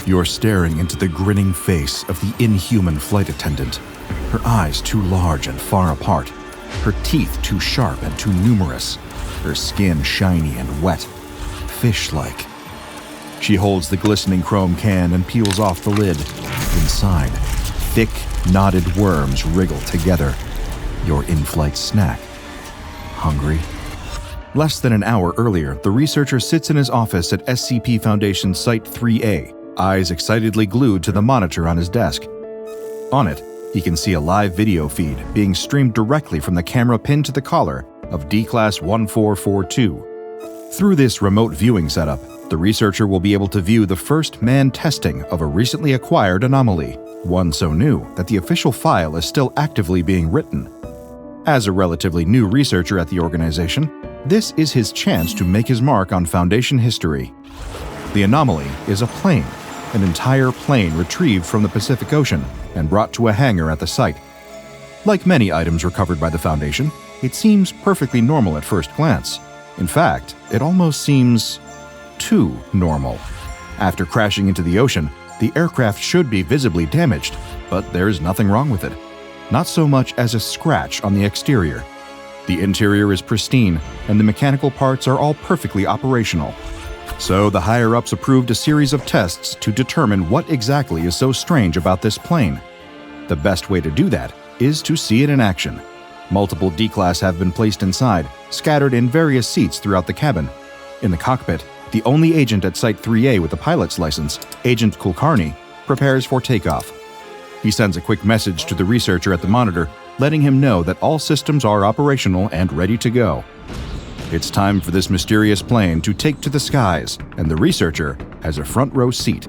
You're staring into the grinning face of the inhuman flight attendant. Her eyes too large and far apart. Her teeth too sharp and too numerous. Her skin shiny and wet. Fish-like. She holds the glistening chrome can and peels off the lid. Inside, thick, knotted worms wriggle together. Your in-flight snack. Hungry? Less than an hour earlier, the researcher sits in his office at SCP Foundation Site 3A, eyes excitedly glued to the monitor on his desk. On it, he can see a live video feed being streamed directly from the camera pinned to the collar of D-Class 1442. Through this remote viewing setup, the researcher will be able to view the first manned testing of a recently acquired anomaly, one so new that the official file is still actively being written. As a relatively new researcher at the organization, this is his chance to make his mark on Foundation history. The anomaly is a plane, an entire plane retrieved from the Pacific Ocean and brought to a hangar at the site. Like many items recovered by the Foundation, it seems perfectly normal at first glance. In fact, it almost seems too normal. After crashing into the ocean, the aircraft should be visibly damaged, but there's nothing wrong with it. Not so much as a scratch on the exterior. The interior is pristine, and the mechanical parts are all perfectly operational. So the higher-ups approved a series of tests to determine what exactly is so strange about this plane. The best way to do that is to see it in action. Multiple D-Class have been placed inside, scattered in various seats throughout the cabin. In the cockpit, the only agent at Site 3A with a pilot's license, Agent Kulkarni, prepares for takeoff. He sends a quick message to the researcher at the monitor, letting him know that all systems are operational and ready to go. It's time for this mysterious plane to take to the skies, and the researcher has a front-row seat.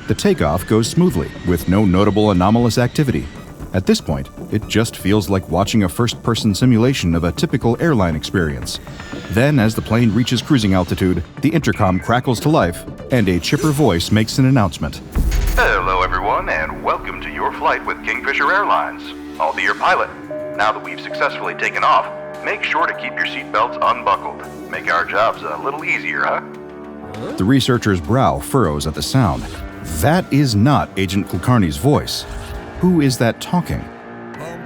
The takeoff goes smoothly, with no notable anomalous activity. At this point, it just feels like watching a first-person simulation of a typical airline experience. Then, as the plane reaches cruising altitude, the intercom crackles to life, and a chipper voice makes an announcement. Hello everyone, and welcome to your flight with Kingfisher Airlines. I'll be your pilot. Now that we've successfully taken off, make sure to keep your seatbelts unbuckled. Make our jobs a little easier, huh? The researcher's brow furrows at the sound. That is not Agent Kulkarni's voice. Who is that talking?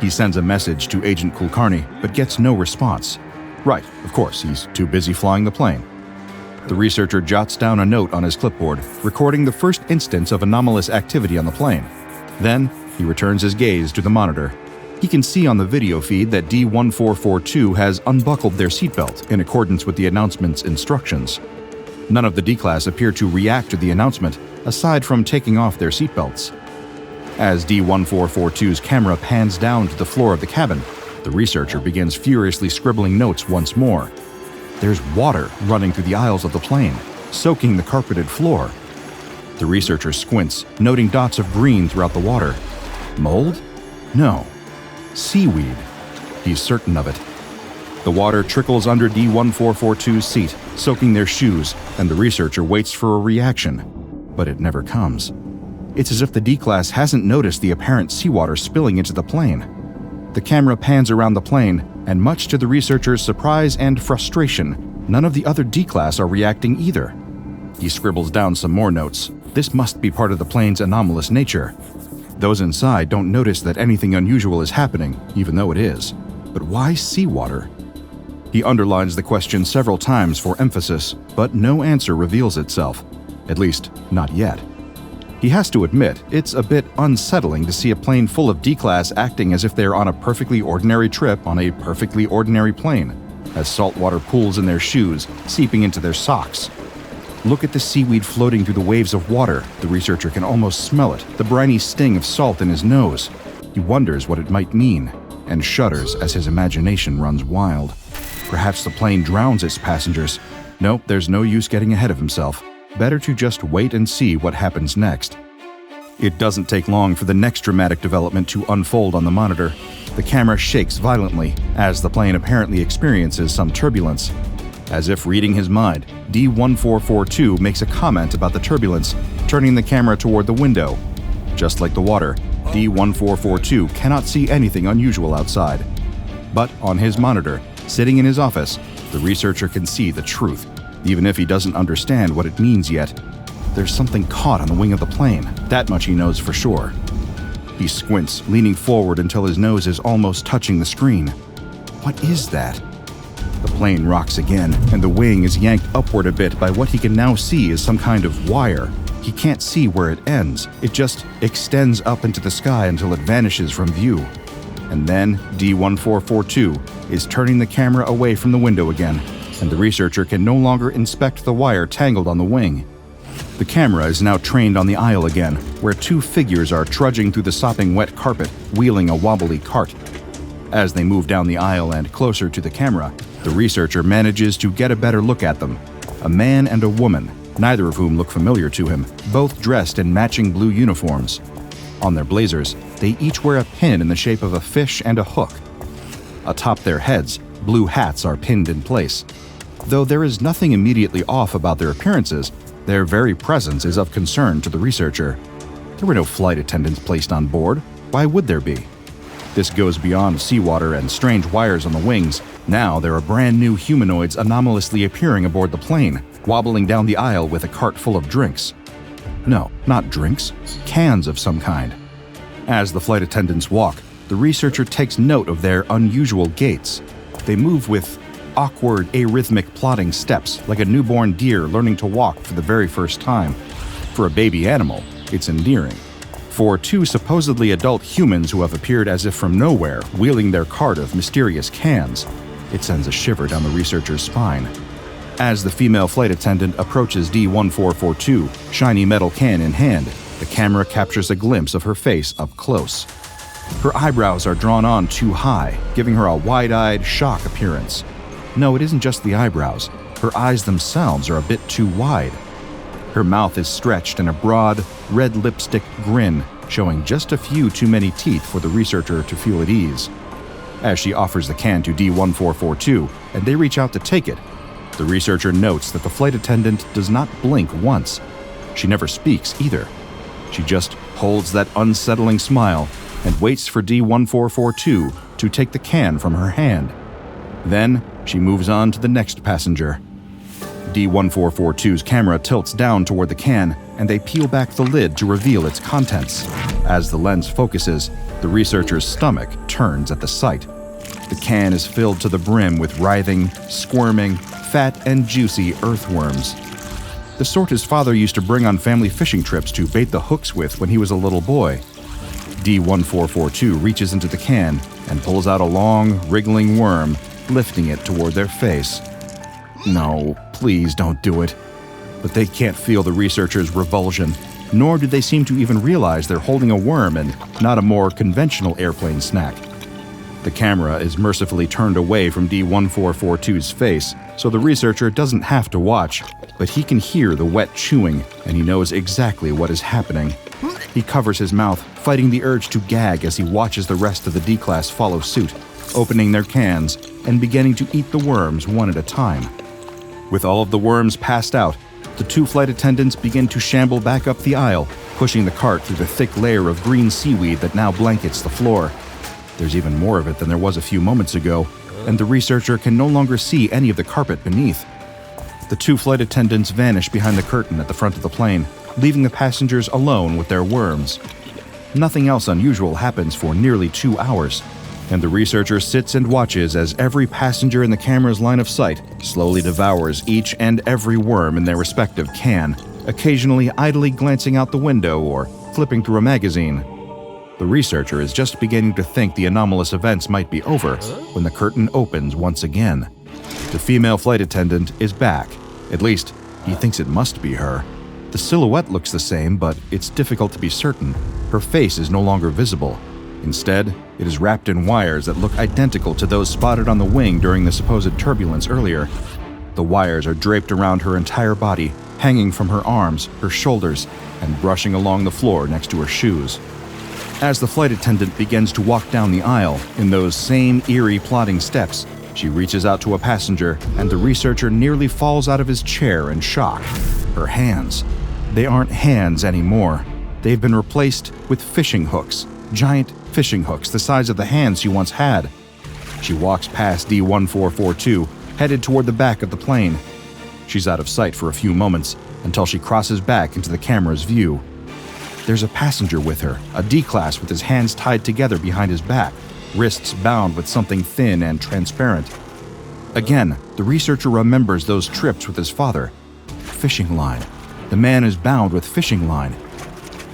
He sends a message to Agent Kulkarni, but gets no response. Right, of course, he's too busy flying the plane. The researcher jots down a note on his clipboard, recording the first instance of anomalous activity on the plane. Then, he returns his gaze to the monitor. He can see on the video feed that D-1442 has unbuckled their seatbelt in accordance with the announcement's instructions. None of the D-Class appear to react to the announcement, aside from taking off their seatbelts. As D-1442's camera pans down to the floor of the cabin, the researcher begins furiously scribbling notes once more. There's water running through the aisles of the plane, soaking the carpeted floor. The researcher squints, noting dots of green throughout the water. Mold? No. Seaweed. He's certain of it. The water trickles under D-1442's seat, soaking their shoes, and the researcher waits for a reaction. But it never comes. It's as if the D-Class hasn't noticed the apparent seawater spilling into the plane. The camera pans around the plane, and much to the researcher's surprise and frustration, none of the other D-Class are reacting either. He scribbles down some more notes. This must be part of the plane's anomalous nature. Those inside don't notice that anything unusual is happening, even though it is. But why seawater? He underlines the question several times for emphasis, but no answer reveals itself. At least, not yet. He has to admit, it's a bit unsettling to see a plane full of D-Class acting as if they're on a perfectly ordinary trip on a perfectly ordinary plane, as saltwater pools in their shoes, seeping into their socks. Look at the seaweed floating through the waves of water. The researcher can almost smell it, the briny sting of salt in his nose. He wonders what it might mean, and shudders as his imagination runs wild. Perhaps the plane drowns its passengers. Nope, there's no use getting ahead of himself. Better to just wait and see what happens next. It doesn't take long for the next dramatic development to unfold on the monitor. The camera shakes violently as the plane apparently experiences some turbulence. As if reading his mind, D-1442 makes a comment about the turbulence, turning the camera toward the window. Just like the water, D-1442 cannot see anything unusual outside. But on his monitor, sitting in his office, the researcher can see the truth, even if he doesn't understand what it means yet. There's something caught on the wing of the plane. That much he knows for sure. He squints, leaning forward until his nose is almost touching the screen. What is that? The plane rocks again, and the wing is yanked upward a bit by what he can now see as some kind of wire. He can't see where it ends. It just extends up into the sky until it vanishes from view. And then D-1442 is turning the camera away from the window again, and the researcher can no longer inspect the wire tangled on the wing. The camera is now trained on the aisle again, where two figures are trudging through the sopping wet carpet, wheeling a wobbly cart. As they move down the aisle and closer to the camera, the researcher manages to get a better look at them. A man and a woman, neither of whom look familiar to him, both dressed in matching blue uniforms. On their blazers, they each wear a pin in the shape of a fish and a hook. Atop their heads, blue hats are pinned in place. Though there is nothing immediately off about their appearances, their very presence is of concern to the researcher. There were no flight attendants placed on board. Why would there be? This goes beyond seawater and strange wires on the wings. Now there are brand new humanoids anomalously appearing aboard the plane, wobbling down the aisle with a cart full of drinks. No, not drinks, cans of some kind. As the flight attendants walk, the researcher takes note of their unusual gaits. They move with awkward, arrhythmic plodding steps, like a newborn deer learning to walk for the very first time. For a baby animal, it's endearing. For two supposedly adult humans who have appeared as if from nowhere, wheeling their cart of mysterious cans, it sends a shiver down the researcher's spine. As the female flight attendant approaches D-1442, shiny metal can in hand, the camera captures a glimpse of her face up close. Her eyebrows are drawn on too high, giving her a wide-eyed, shock appearance. No, it isn't just the eyebrows. Her eyes themselves are a bit too wide. Her mouth is stretched in a broad, red lipstick grin, showing just a few too many teeth for the researcher to feel at ease. As she offers the can to D-1442, and they reach out to take it, the researcher notes that the flight attendant does not blink once. She never speaks either. She just holds that unsettling smile and waits for D-1442 to take the can from her hand. Then she moves on to the next passenger. D-1442's camera tilts down toward the can, and they peel back the lid to reveal its contents. As the lens focuses, the researcher's stomach turns at the sight. The can is filled to the brim with writhing, squirming, fat and juicy earthworms. The sort his father used to bring on family fishing trips to bait the hooks with when he was a little boy. D-1442 reaches into the can and pulls out a long, wriggling worm, lifting it toward their face. No, please don't do it. But they can't feel the researcher's revulsion, nor do they seem to even realize they're holding a worm and not a more conventional airplane snack. The camera is mercifully turned away from D-1442's face, so the researcher doesn't have to watch, but he can hear the wet chewing, and he knows exactly what is happening. He covers his mouth, fighting the urge to gag as he watches the rest of the D-Class follow suit, opening their cans and beginning to eat the worms one at a time. With all of the worms passed out, the two flight attendants begin to shamble back up the aisle, pushing the cart through the thick layer of green seaweed that now blankets the floor. There's even more of it than there was a few moments ago, and the researcher can no longer see any of the carpet beneath. The two flight attendants vanish behind the curtain at the front of the plane, leaving the passengers alone with their worms. Nothing else unusual happens for nearly 2 hours, and the researcher sits and watches as every passenger in the camera's line of sight slowly devours each and every worm in their respective can, occasionally idly glancing out the window or flipping through a magazine. The researcher is just beginning to think the anomalous events might be over when the curtain opens once again. The female flight attendant is back. At least, he thinks it must be her. The silhouette looks the same, but it's difficult to be certain. Her face is no longer visible. Instead, it is wrapped in wires that look identical to those spotted on the wing during the supposed turbulence earlier. The wires are draped around her entire body, hanging from her arms, her shoulders, and brushing along the floor next to her shoes. As the flight attendant begins to walk down the aisle in those same eerie plodding steps, she reaches out to a passenger, and the researcher nearly falls out of his chair in shock. Her hands. They aren't hands anymore. They've been replaced with fishing hooks, giant fishing hooks the size of the hands she once had. She walks past D-1442, headed toward the back of the plane. She's out of sight for a few moments, until she crosses back into the camera's view. There's a passenger with her, a D-Class with his hands tied together behind his back, wrists bound with something thin and transparent. Again, the researcher remembers those trips with his father. Fishing line. The man is bound with fishing line.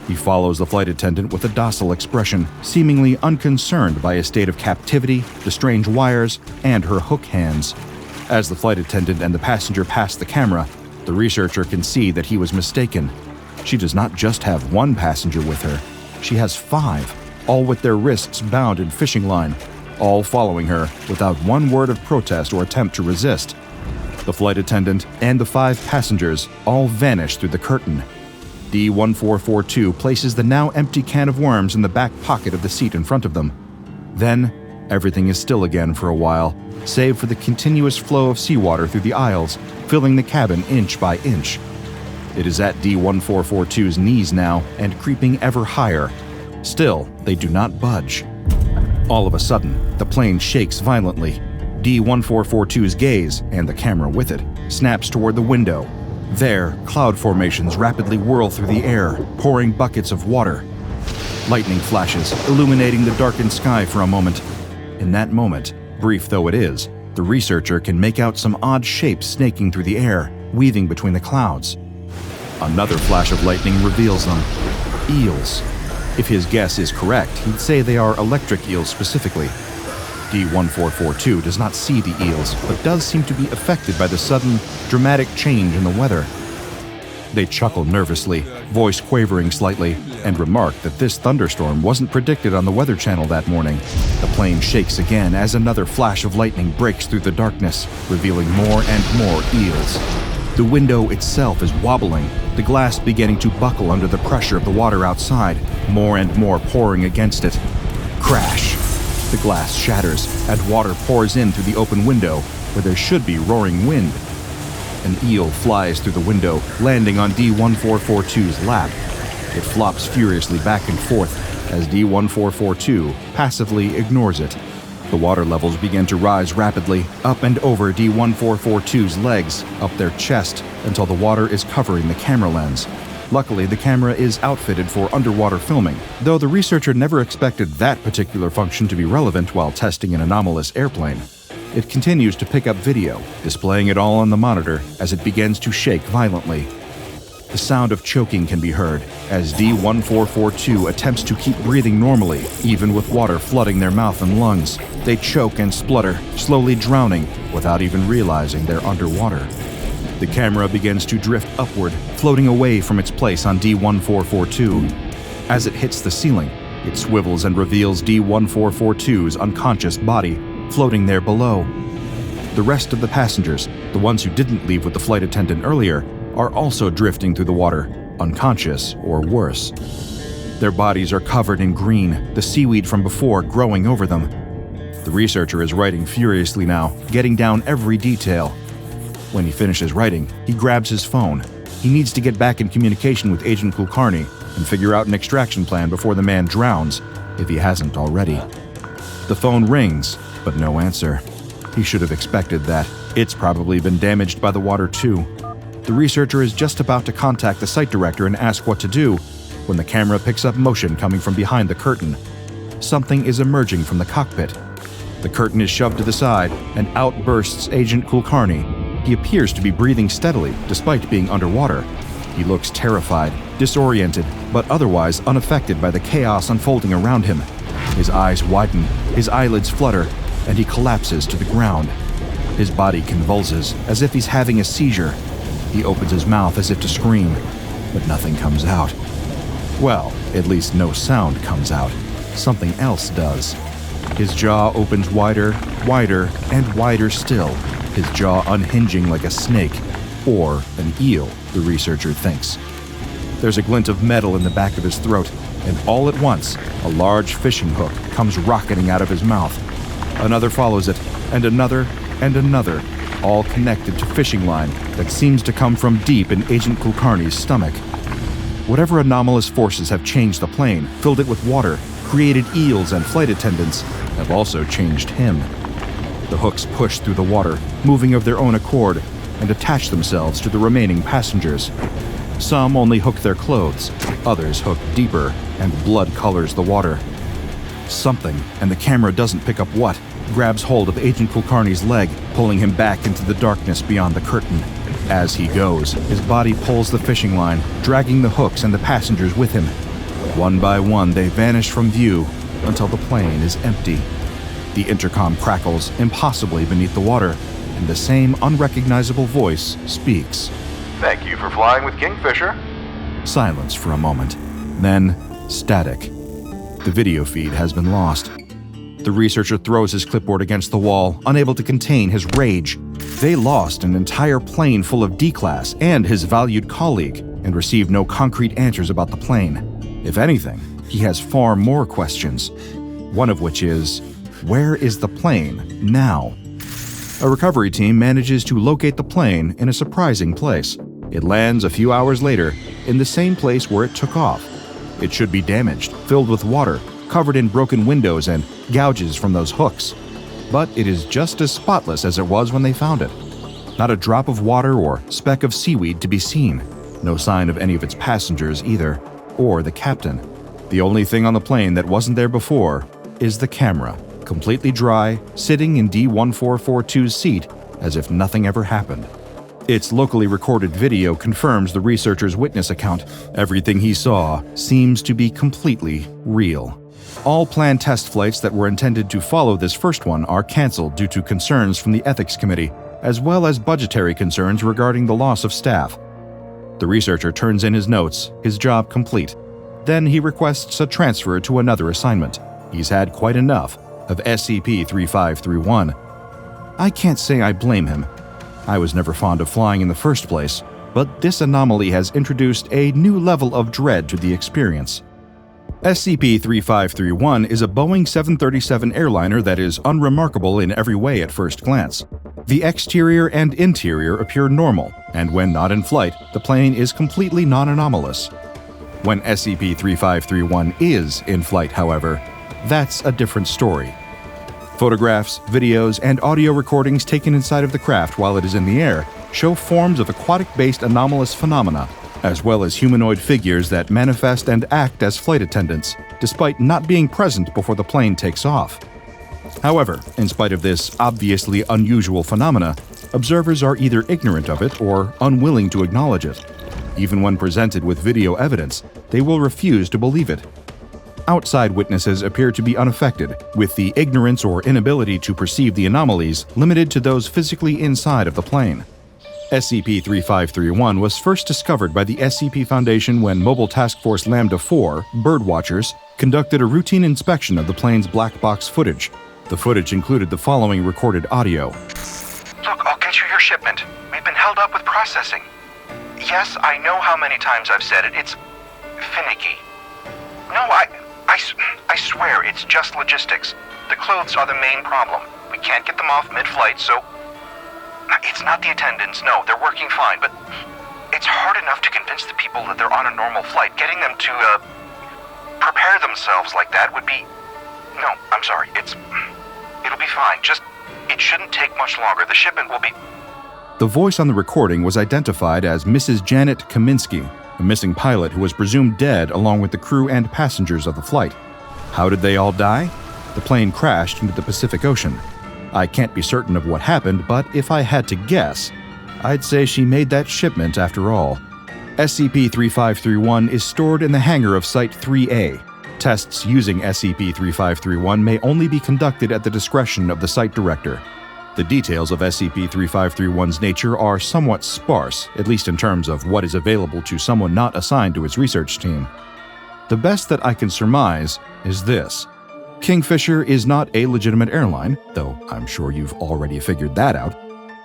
He follows the flight attendant with a docile expression, seemingly unconcerned by his state of captivity, the strange wires, and her hook hands. As the flight attendant and the passenger pass the camera, the researcher can see that he was mistaken. She does not just have one passenger with her. She has 5, all with their wrists bound in fishing line, all following her without one word of protest or attempt to resist. The flight attendant and the 5 passengers all vanish through the curtain. D-1442 places the now empty can of worms in the back pocket of the seat in front of them. Then, everything is still again for a while, save for the continuous flow of seawater through the aisles, filling the cabin inch by inch. It is at D-1442's knees now and creeping ever higher. Still, they do not budge. All of a sudden, the plane shakes violently. D-1442's gaze, and the camera with it, snaps toward the window. There, cloud formations rapidly whirl through the air, pouring buckets of water. Lightning flashes, illuminating the darkened sky for a moment. In that moment, brief though it is, the researcher can make out some odd shapes snaking through the air, weaving between the clouds. Another flash of lightning reveals them. Eels. If his guess is correct, he'd say they are electric eels specifically. D-1442 does not see the eels, but does seem to be affected by the sudden, dramatic change in the weather. They chuckle nervously, voice quavering slightly, and remark that this thunderstorm wasn't predicted on the Weather Channel that morning. The plane shakes again as another flash of lightning breaks through the darkness, revealing more and more eels. The window itself is wobbling, the glass beginning to buckle under the pressure of the water outside, more and more pouring against it. Crash! The glass shatters, and water pours in through the open window, where there should be roaring wind. An eel flies through the window, landing on D-1442's lap. It flops furiously back and forth as D-1442 passively ignores it. The water levels begin to rise rapidly, up and over D-1442's legs, up their chest, until the water is covering the camera lens. Luckily, the camera is outfitted for underwater filming, though the researcher never expected that particular function to be relevant while testing an anomalous airplane. It continues to pick up video, displaying it all on the monitor as it begins to shake violently. The sound of choking can be heard as D-1442 attempts to keep breathing normally, even with water flooding their mouth and lungs. They choke and splutter, slowly drowning without even realizing they're underwater. The camera begins to drift upward, floating away from its place on D-1442. As it hits the ceiling, it swivels and reveals D-1442's unconscious body, floating there below. The rest of the passengers, the ones who didn't leave with the flight attendant earlier, are also drifting through the water, unconscious or worse. Their bodies are covered in green, the seaweed from before growing over them. The researcher is writing furiously now, getting down every detail. When he finishes writing, he grabs his phone. He needs to get back in communication with Agent Kulkarni and figure out an extraction plan before the man drowns, if he hasn't already. The phone rings, but no answer. He should have expected that. It's probably been damaged by the water too. The researcher is just about to contact the site director and ask what to do when the camera picks up motion coming from behind the curtain. Something is emerging from the cockpit. The curtain is shoved to the side, and out bursts Agent Kulkarni. He appears to be breathing steadily, despite being underwater. He looks terrified, disoriented, but otherwise unaffected by the chaos unfolding around him. His eyes widen, his eyelids flutter, and he collapses to the ground. His body convulses, as if he's having a seizure. He opens his mouth as if to scream, but nothing comes out. Well, at least no sound comes out. Something else does. His jaw opens wider, wider, and wider still, his jaw unhinging like a snake, or an eel, the researcher thinks. There's a glint of metal in the back of his throat, and all at once, a large fishing hook comes rocketing out of his mouth. Another follows it, and another, all connected to fishing line that seems to come from deep in Agent Kulkarni's stomach. Whatever anomalous forces have changed the plane, filled it with water, created eels and flight attendants, have also changed him. The hooks push through the water, moving of their own accord, and attach themselves to the remaining passengers. Some only hook their clothes, others hook deeper, and blood colors the water. Something, and the camera doesn't pick up what, grabs hold of Agent Kulkarni's leg, pulling him back into the darkness beyond the curtain. As he goes, his body pulls the fishing line, dragging the hooks and the passengers with him. One by one, they vanish from view until the plane is empty. The intercom crackles impossibly beneath the water, and the same unrecognizable voice speaks. Thank you for flying with Kingfisher. Silence for a moment, then static. The video feed has been lost. The researcher throws his clipboard against the wall, unable to contain his rage. They lost an entire plane full of D-Class and his valued colleague, and received no concrete answers about the plane. If anything, he has far more questions. One of which is, where is the plane now? A recovery team manages to locate the plane in a surprising place. It lands a few hours later in the same place where it took off. It should be damaged, filled with water, covered in broken windows and gouges from those hooks. But it is just as spotless as it was when they found it. Not a drop of water or speck of seaweed to be seen. No sign of any of its passengers either, or the captain. The only thing on the plane that wasn't there before is the camera, completely dry, sitting in D1442's seat as if nothing ever happened. Its locally recorded video confirms the researcher's witness account. Everything he saw seems to be completely real. All planned test flights that were intended to follow this first one are canceled due to concerns from the ethics committee, as well as budgetary concerns regarding the loss of staff. The researcher turns in his notes, his job complete. Then he requests a transfer to another assignment. He's had quite enough of SCP-3531. I can't say I blame him. I was never fond of flying in the first place, but this anomaly has introduced a new level of dread to the experience. SCP-3531 is a Boeing 737 airliner that is unremarkable in every way at first glance. The exterior and interior appear normal, and when not in flight, the plane is completely non-anomalous. When SCP-3531 is in flight, however, that's a different story. Photographs, videos, and audio recordings taken inside of the craft while it is in the air show forms of aquatic-based anomalous phenomena, as well as humanoid figures that manifest and act as flight attendants, despite not being present before the plane takes off. However, in spite of this obviously unusual phenomena, observers are either ignorant of it or unwilling to acknowledge it. Even when presented with video evidence, they will refuse to believe it. Outside witnesses appear to be unaffected, with the ignorance or inability to perceive the anomalies limited to those physically inside of the plane. SCP-3531 was first discovered by the SCP Foundation when Mobile Task Force Lambda-4 birdwatchers conducted a routine inspection of the plane's black box footage. The footage included the following recorded audio. Look, I'll get you your shipment. We've been held up with processing. Yes, I know how many times I've said it. It's finicky. No, I swear it's just logistics. The clothes are the main problem. We can't get them off mid-flight, so... It's not the attendants, no, they're working fine, but it's hard enough to convince the people that they're on a normal flight. Getting them to, prepare themselves like that would be... No, I'm sorry, it'll be fine. Just, it shouldn't take much longer. The shipment will be... The voice on the recording was identified as Mrs. Janet Kaminsky, a missing pilot who was presumed dead along with the crew and passengers of the flight. How did they all die? The plane crashed into the Pacific Ocean. I can't be certain of what happened, but if I had to guess, I'd say she made that shipment after all. SCP-3531 is stored in the hangar of Site 3A. Tests using SCP-3531 may only be conducted at the discretion of the site director. The details of SCP-3531's nature are somewhat sparse, at least in terms of what is available to someone not assigned to its research team. The best that I can surmise is this. Kingfisher is not a legitimate airline, though I'm sure you've already figured that out.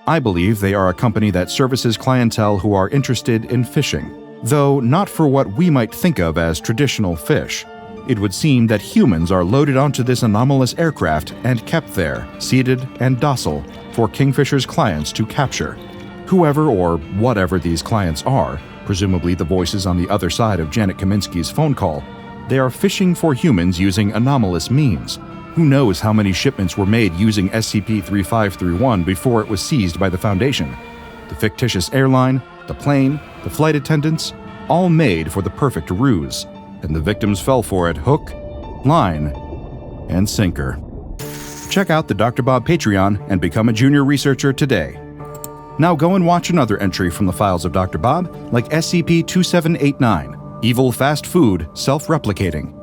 I believe they are a company that services clientele who are interested in fishing, though not for what we might think of as traditional fish. It would seem that humans are loaded onto this anomalous aircraft and kept there, seated and docile, for Kingfisher's clients to capture. Whoever or whatever these clients are, presumably the voices on the other side of Janet Kaminsky's phone call, they are fishing for humans using anomalous means. Who knows how many shipments were made using SCP-3531 before it was seized by the Foundation? the fictitious airline, the plane, the flight attendants, all made for the perfect ruse, and the victims fell for it hook, line, and sinker. Check out the DrBob Patreon and become a junior researcher today. Now go and watch another entry from the files of DrBob, like SCP-3789, Evil Fast Food Self-Replicating,